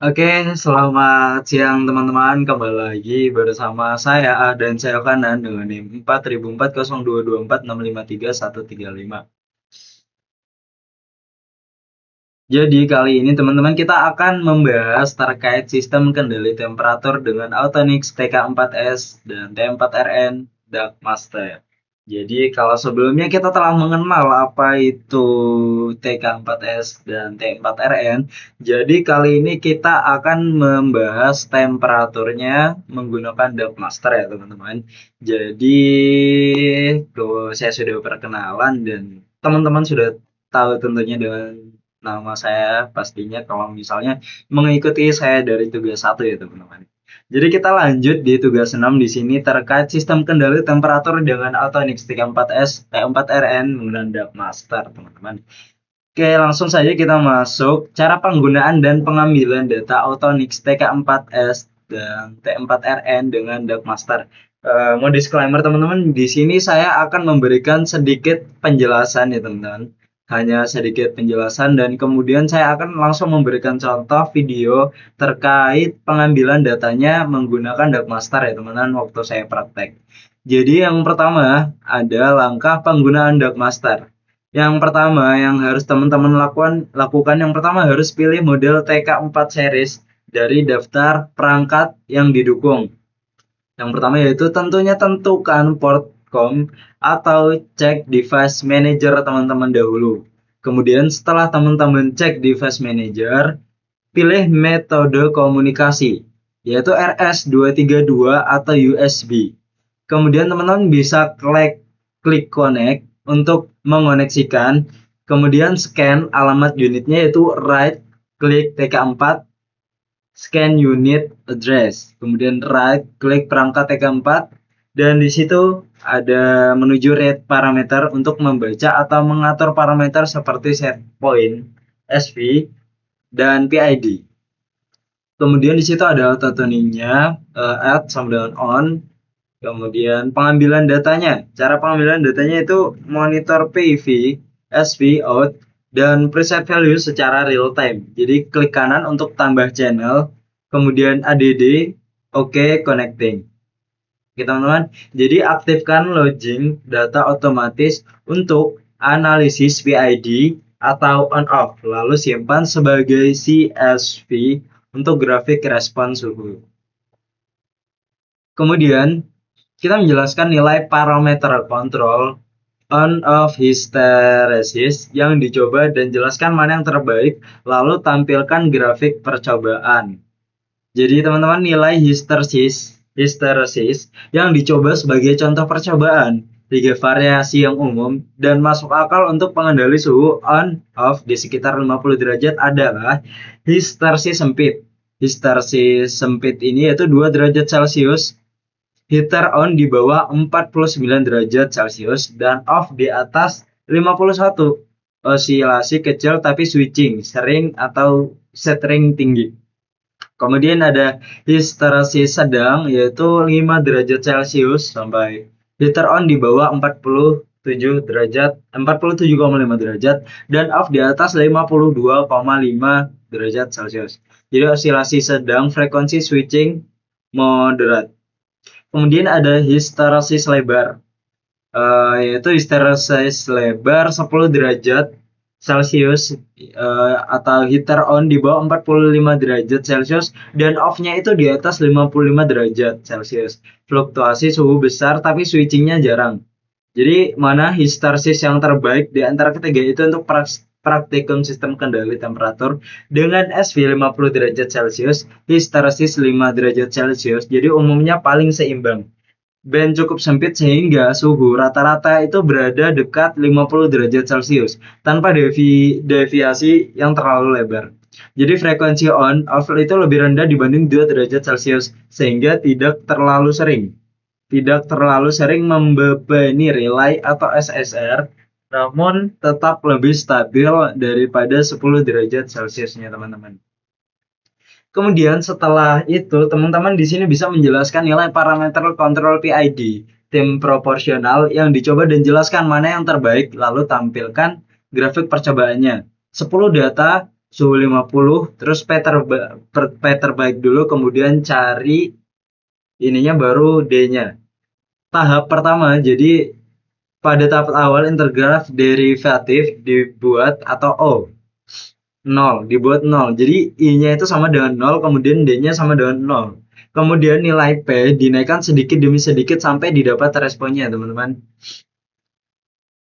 Oke, selamat siang teman-teman. Kembali lagi bersama saya A dan saya Kanan dengan NIM 4040224653 135. Jadi kali ini teman-teman kita akan membahas terkait sistem kendali temperatur dengan Autonix TK4S dan T4RN Dark Master. Jadi kalau sebelumnya kita telah mengenal apa itu TK4S dan T4RN, jadi kali ini kita akan membahas temperaturnya menggunakan Dark Master ya teman-teman. Jadi saya sudah perkenalan dan teman-teman sudah tahu tentunya dengan nama saya pastinya kalau misalnya mengikuti saya dari tugas 1 ya teman-teman. Jadi kita lanjut di tugas 6 di sini terkait sistem kendali temperatur dengan Autonix 34S T4RN menggunakan Dark Master teman-teman. Oke, langsung saja kita masuk cara penggunaan dan pengambilan data Autonix TK4S dan T4RN dengan Dark Master. Mau disclaimer teman-teman, di sini saya akan memberikan sedikit penjelasan ya teman-teman. Hanya sedikit penjelasan dan kemudian saya akan langsung memberikan contoh video terkait pengambilan datanya menggunakan Dark Master ya teman-teman waktu saya praktek. Jadi yang pertama ada langkah penggunaan Dark Master. Yang pertama yang harus teman-teman lakukan yang pertama harus pilih model TK4 series dari daftar perangkat yang didukung. Yang pertama yaitu tentunya tentukan port COM atau cek device manager teman-teman dahulu. Kemudian setelah teman-teman cek device manager, pilih metode komunikasi yaitu RS232 atau USB. Kemudian teman-teman bisa klik connect untuk mengoneksikan. Kemudian scan alamat unitnya yaitu right klik TK4 scan unit address, kemudian right klik perangkat TK4 dan di situ ada menuju read parameter untuk membaca atau mengatur parameter seperti set point, SV dan PID. Kemudian di situ ada auto tuningnya, add sampai dengan on. Kemudian pengambilan datanya. Cara pengambilan datanya itu monitor PV, SV out dan preset value secara real time. Jadi klik kanan untuk tambah channel, kemudian ADD, OK connecting. Oke teman-teman, jadi aktifkan login data otomatis untuk analisis PID atau on off, lalu simpan sebagai CSV untuk grafik respon suhu. Kemudian kita menjelaskan nilai parameter kontrol on off hysteresis yang dicoba dan jelaskan mana yang terbaik, lalu tampilkan grafik percobaan. Jadi teman-teman nilai hysteresis yang dicoba sebagai contoh percobaan, 3 variasi yang umum dan masuk akal untuk pengendali suhu on off di sekitar 50 derajat adalah hysteresis sempit. Hysteresis sempit ini yaitu 2 derajat Celcius, heater on di bawah 49 derajat Celcius dan off di atas 51. Osilasi kecil tapi switching sering atau setting tinggi. Kemudian ada hysteresis sedang yaitu 5 derajat Celcius sampai heater on di bawah 47 derajat 47,5 derajat dan off di atas 52,5 derajat Celcius. Jadi osilasi sedang, frekuensi switching moderat. Kemudian ada hysteresis lebar, yaitu hysteresis lebar 10 derajat Celcius atau heater on di bawah 45 derajat Celcius dan off-nya itu di atas 55 derajat Celcius. Fluktuasi suhu besar tapi switchingnya jarang. Jadi mana hysteresis yang terbaik di antara ketiga itu untuk praktikum sistem kendali temperatur dengan SV 50 derajat Celcius, hysteresis 5 derajat Celcius. Jadi umumnya paling seimbang. Band cukup sempit sehingga suhu rata-rata itu berada dekat 50 derajat Celcius tanpa deviasi yang terlalu lebar. Jadi frekuensi on off itu lebih rendah dibanding 2 derajat Celcius sehingga tidak terlalu sering membebani relay atau SSR, namun tetap lebih stabil daripada 10 derajat Celciusnya teman-teman. Kemudian setelah itu teman-teman di sini bisa menjelaskan nilai parameter kontrol PID tim proporsional yang dicoba dan jelaskan mana yang terbaik lalu tampilkan grafik percobaannya. 10 data suhu 50, terus P terbaik dulu, kemudian cari ininya baru D-nya. Tahap pertama, jadi pada tahap awal integraf derivatif dibuat atau O, 0, dibuat 0. Jadi I-nya itu sama dengan 0, kemudian D-nya sama dengan 0. Kemudian nilai P dinaikkan sedikit demi sedikit sampai didapat responnya, teman-teman.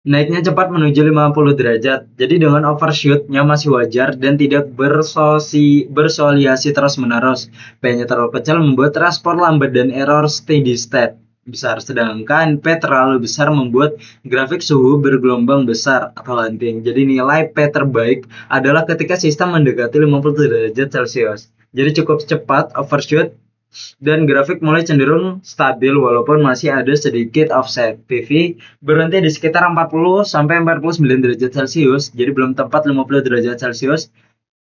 Naiknya cepat menuju 50 derajat, jadi dengan overshoot-nya masih wajar dan tidak bersoliasi terus-menerus. P-nya terlalu kecil membuat respon lambat dan error steady state besar, sedangkan P terlalu besar membuat grafik suhu bergelombang besar atau landing. Jadi nilai P terbaik adalah ketika sistem mendekati 50 derajat Celcius. Jadi cukup cepat overshoot dan grafik mulai cenderung stabil walaupun masih ada sedikit offset. PV berhenti di sekitar 40 sampai 49 derajat Celcius, jadi belum tepat 50 derajat Celcius.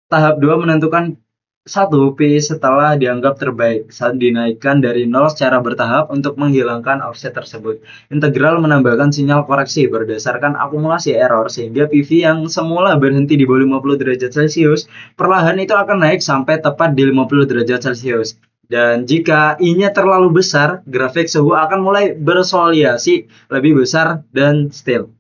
Tahap 2 menentukan satu P setelah dianggap terbaik saat dinaikkan dari 0 secara bertahap untuk menghilangkan offset tersebut. Integral menambahkan sinyal koreksi berdasarkan akumulasi error sehingga PV yang semula berhenti di bawah 50 derajat Celcius perlahan itu akan naik sampai tepat di 50 derajat Celcius. Dan jika I-nya terlalu besar, grafik suhu akan mulai bersoliasi lebih besar dan still.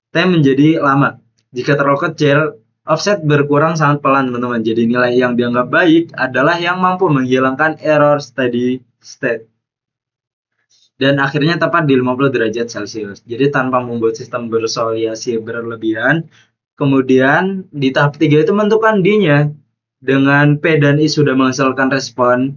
T menjadi lama. Jika terlalu kecil, offset berkurang sangat pelan, teman-teman. Jadi nilai yang dianggap baik adalah yang mampu menghilangkan error steady state. Dan akhirnya tepat di 50 derajat Celcius. Jadi tanpa membuat sistem bersoliasi berlebihan. Kemudian di tahap 3 itu menentukan D-nya. Dengan P dan I sudah menghasilkan respon,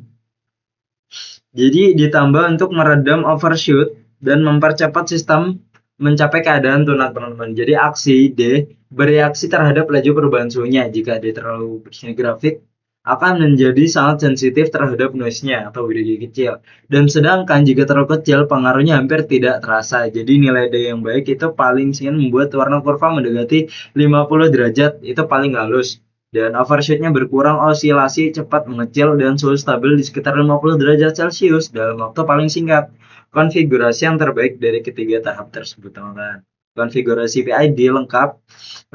jadi ditambah untuk meredam overshoot dan mempercepat sistem mencapai keadaan tuna, teman-teman. Jadi aksi D bereaksi terhadap laju perubahan suhunya. Jika D terlalu bersih grafik akan menjadi sangat sensitif terhadap noise-nya atau bidang kecil. Dan sedangkan jika terlalu kecil pengaruhnya hampir tidak terasa. Jadi nilai D yang baik itu paling singkat membuat warna kurva mendekati 50 derajat itu paling halus. Dan overshoot-nya berkurang, osilasi cepat mengecil, dan suhu stabil di sekitar 50 derajat Celcius dalam waktu paling singkat. Konfigurasi yang terbaik dari ketiga tahap tersebut, teman-teman. Konfigurasi PID lengkap,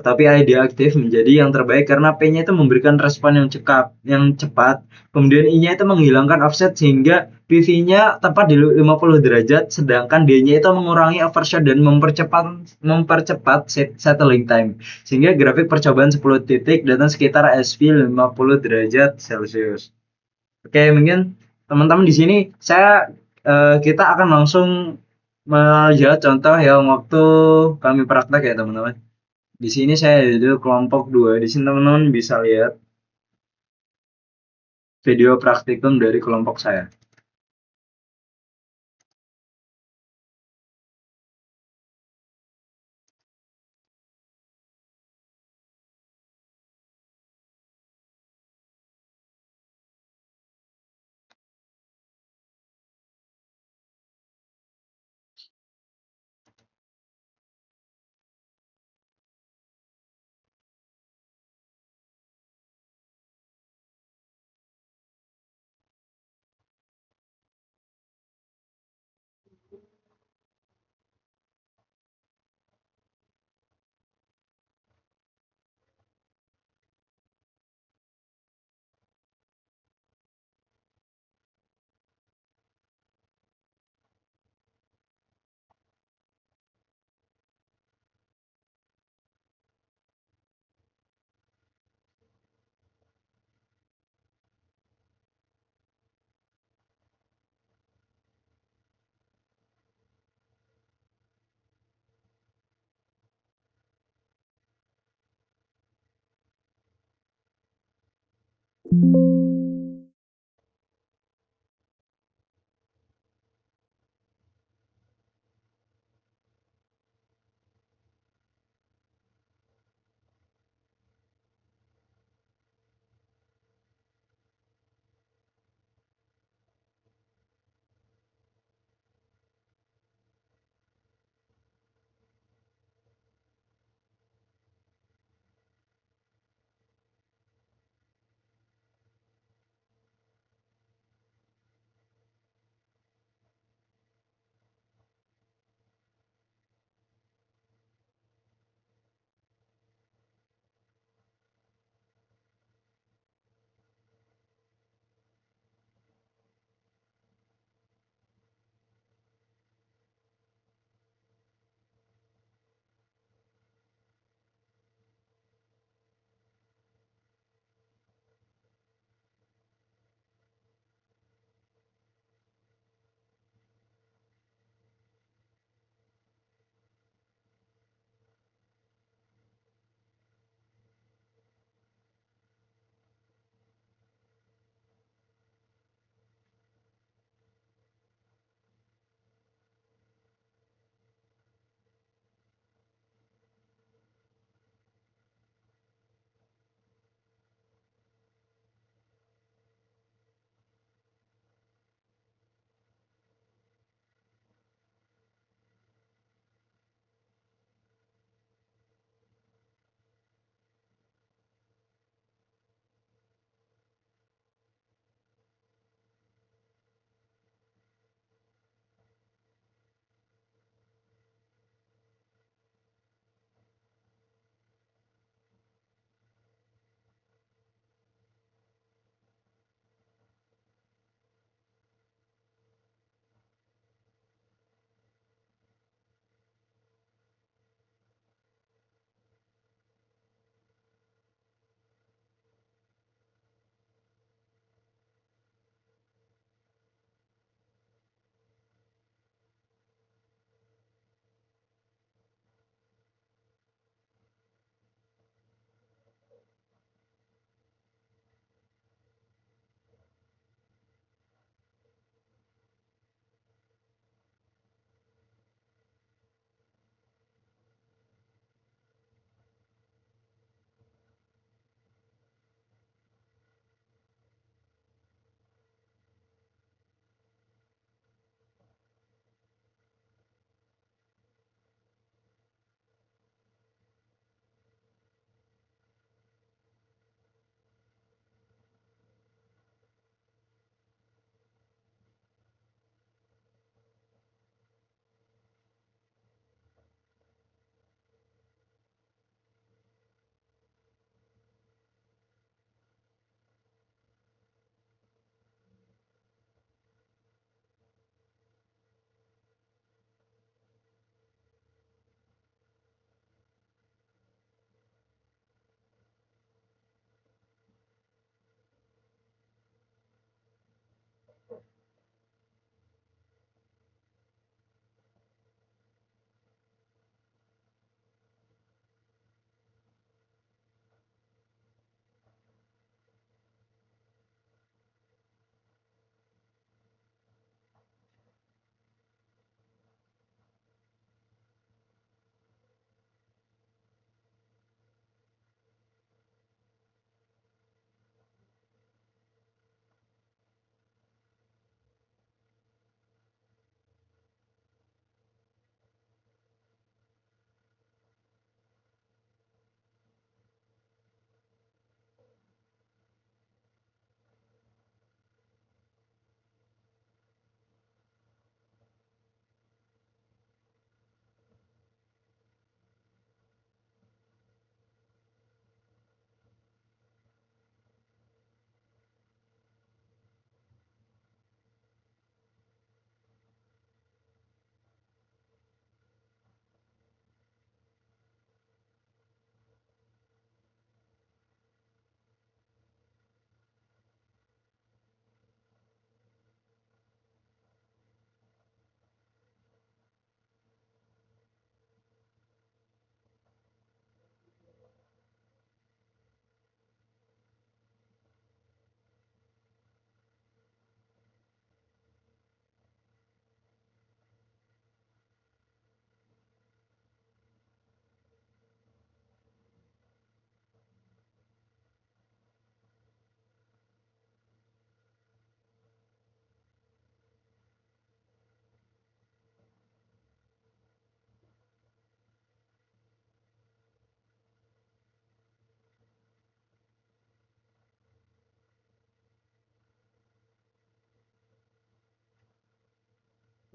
tetapi ID aktif menjadi yang terbaik karena P-nya itu memberikan respon yang cepat, kemudian I-nya itu menghilangkan offset sehingga PV-nya tepat di 50 derajat, sedangkan D-nya itu mengurangi overshoot dan mempercepat settling time. Sehingga grafik percobaan 10 titik datang sekitar SV 50 derajat Celcius. Oke, mungkin teman-teman di sini kita akan langsung melihat contoh yang waktu kami praktek ya, teman-teman. Di sini saya ada kelompok 2. Di sini teman-teman bisa lihat video praktikum dari kelompok saya.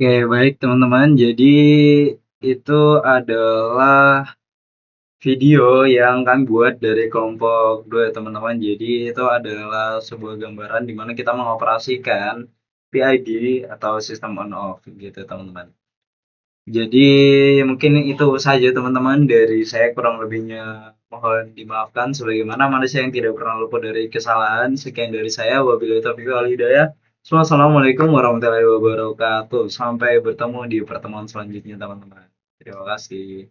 Oke, baik teman-teman. Jadi itu adalah video yang kami buat dari kelompok 2 ya teman-teman. Jadi itu adalah sebuah gambaran di mana kita mengoperasikan PID atau sistem on off gitu teman-teman. Jadi mungkin itu saja teman-teman dari saya, kurang lebihnya mohon dimaafkan sebagaimana manusia yang tidak pernah luput dari kesalahan. Sekian dari saya, wabillahi taufiq wal hidayah. Wassalamualaikum warahmatullahi wabarakatuh. Sampai bertemu di pertemuan selanjutnya teman-teman. Terima kasih.